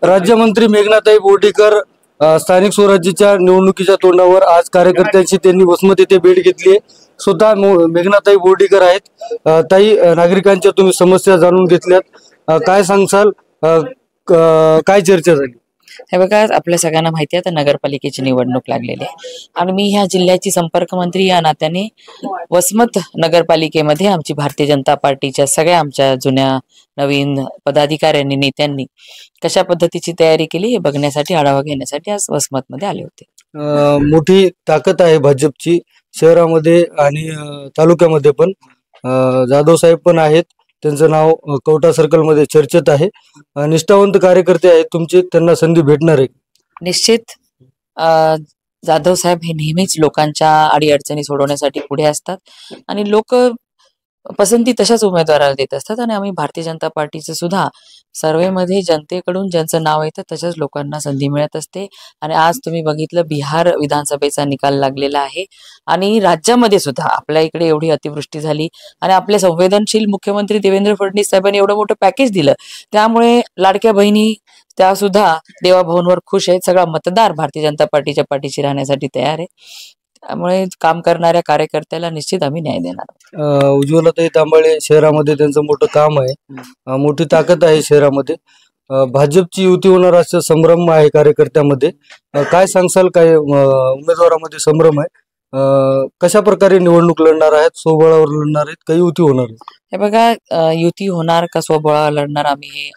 राज्यमंत्री मेघनाताई बोर्डीकर स्थानिक स्वराज्याच्या निवडणुकीच्या तोंडावर आज कार्यकर्त्यांची त्यांनी वसमत येथे भेट घेतली आहे। स्वतः मेघनाताई बोर्डीकर आहेत। ताई, नागरिकांच्या तुम्ही समस्या जाणून घेतल्यात, काय सांगसाल? काय चर्चा झाली? हे बघा, आपल्या सगळ्यांना माहिती आहे आता नगरपालिकेची निवडणूक लागलेली आहे आणि मी ह्या जिल्ह्याची संपर्क मंत्री या नात्याने वसमत नगरपालिकेमध्ये आमची भारतीय जनता पार्टीच्या सगळ्या आमच्या जुन्या नवीन पदाधिकाऱ्यांनी नेत्यांनी कशा पद्धतीची तयारी केली हे बघण्यासाठी, आढावा घेण्यासाठी आज वसमत मध्ये आले होते। मोठी ताकद आहे भाजपची शहरामध्ये आणि तालुक्यामध्ये पण। जाधव साहेब पण आहेत, त्यांचं नाव कवठा सर्कल मध्ये चर्चेत आहे। निष्ठावंत कार्यकर्ते आहेत तुमचे, त्यांना संधी भेटणार आहे? निश्चित जाधव साहेब हे नेहमीच लोकांच्या अडीअडचणी सोडवण्यासाठी पुढे असतात आणि लोक पसंती तशाच उमेदवाराला देत असतात आणि आम्ही भारतीय जनता पार्टीचे सुद्धा सर्वेमध्ये जनतेकडून ज्यांचं नाव येतं तशाच लोकांना संधी मिळत असते। आणि आज तुम्ही बघितलं, बिहार विधानसभेचा निकाल लागलेला आहे आणि राज्यामध्ये सुद्धा आपल्या इकडे एवढी अतिवृष्टी झाली आणि आपले संवेदनशील मुख्यमंत्री देवेंद्र फडणवीस साहेबांनी एवढं मोठं पॅकेज दिलं, त्यामुळे लाडक्या बहिणी त्या सुद्धा देवाभवनवर खुश आहेत। सगळा मतदार भारतीय जनता पार्टीच्या पाठीशी राहण्यासाठी तयार आहे, त्यामुळे काम करणाऱ्या कार्यकर्त्याला निश्चित आम्ही न्याय देणार। उज्ज्वलाताई तांबळे शहरामध्ये त्यांचं मोठं काम आहे, मोठी ताकद आहे शहरामध्ये। भाजपची युती होणार असं संभ्रम आहे कार्यकर्त्यामध्ये, काय सांगसाल? काय उमेदवारामध्ये संभ्रम आहे? कशा प्रकारे निवडणूक लढणार आहेत? स्वबळावर लढणार आहेत का युती होणार आहे? हे बघा, युती होणार का स्वबळावर लढणार आम्ही हे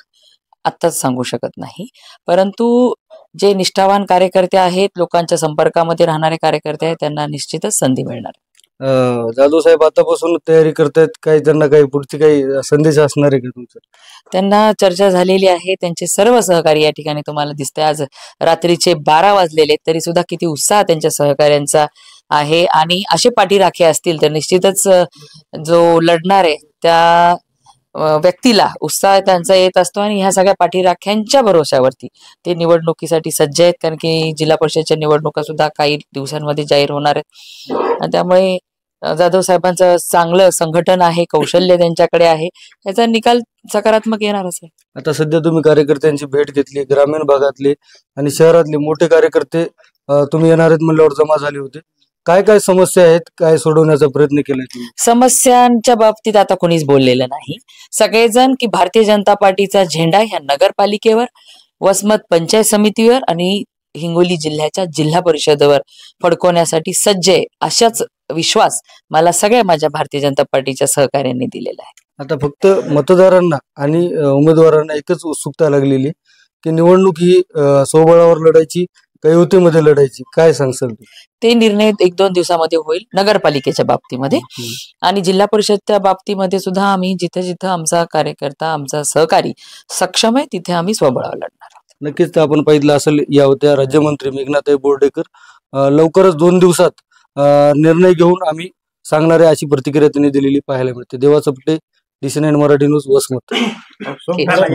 आत्ताच सांगू शकत नाही, परंतु जे निष्ठावान कार्यकर्ते आहेत, लोकांच्या संपर्कामध्ये राहणारे कार्यकर्ते आहेत, त्यांना निश्चितच संधी मिळणार। जाधव साहेब आतापासून तयारी करतायत, काही त्यांना काही पुढची काही संदेश असणार आहे का तुमचा? त्यांना चर्चा झालेली आहे, त्यांचे सर्व सहकारी या ठिकाणी तुम्हाला दिसतंय। आज रात्रीचे 12 वाजलेले तरी सुद्धा किती उत्साह त्यांच्या सहकार्यांचा आहे आणि असे पाठीराखे असतील तर निश्चितच जो लढणार आहे त्या व्यक्तीला उत्साह त्यांचा येत असतो आणि ह्या सगळ्या पाठीराख्यांच्या भरोश्यावरती ते निवडणुकीसाठी सज्ज आहेत, कारण की जिल्हा परिषदच्या निवडणुका सुद्धा काही दिवसांमध्ये जाहीर होणार आहेत आणि त्यामुळे जाधव साहेबांचं चांगलं संघटन आहे, कौशल्य त्यांच्याकडे आहे, याचा निकाल सकारात्मक येणारच आहे। आता सध्या तुम्ही कार्यकर्त्यांची भेट घेतली, ग्रामीण भागातले आणि शहरातले मोठे कार्यकर्ते तुम्ही येणार आहेत म्हणल्यावर जमा झाले होते, काय काय समस्या आहेत, काय सोडवण्याचा प्रयत्न केलाय तुम्ही? समस्यांच्या बाबतीत आता कोणीच बोललेलं नाही। सगळेजण की भारतीय जनता पार्टीचा झेंडा ह्या नगरपालिकेवर, वसमत पंचायत समितीवर आणि हिंगोली जिल्ह्याच्या जिल्हा परिषदेवर फडकवण्यासाठी सज्ज आहे, अशाच विश्वास मला सगळ्या माझ्या भारतीय जनता पार्टीच्या सहकार्यांनी दिलेला आहे। आता फक्त मतदारांना आणि उमेदवारांना एकच उत्सुकता लागलेली की निवडणूक ही स्वबळावर लढायची का युतीमध्ये लढायची, काय सांगसाल? ते निर्णय 1-2 दिवसामध्ये होईल नगरपालिकेच्या बाबतीमध्ये आणि जिल्हा परिषदच्या बाबतीमध्ये सुद्धा आम्ही जिथे जिथे आमचा कार्यकर्ता, आमचा सहकारी सक्षम आहे तिथे आम्ही स्वबळावर लढणार आहोत। नक्कीच आपण पाहिलं असेल, या होत्या राज्यमंत्री मेघनाताई बोर्डीकर। लवकरच 2 दिवसात निर्णय घेऊन आम्ही सांगणारे अशी प्रतिक्रिया त्यांनी दिलेली पाहायला मिळते। देवा चपटे, DC9 मराठी न्यूज, वसमत।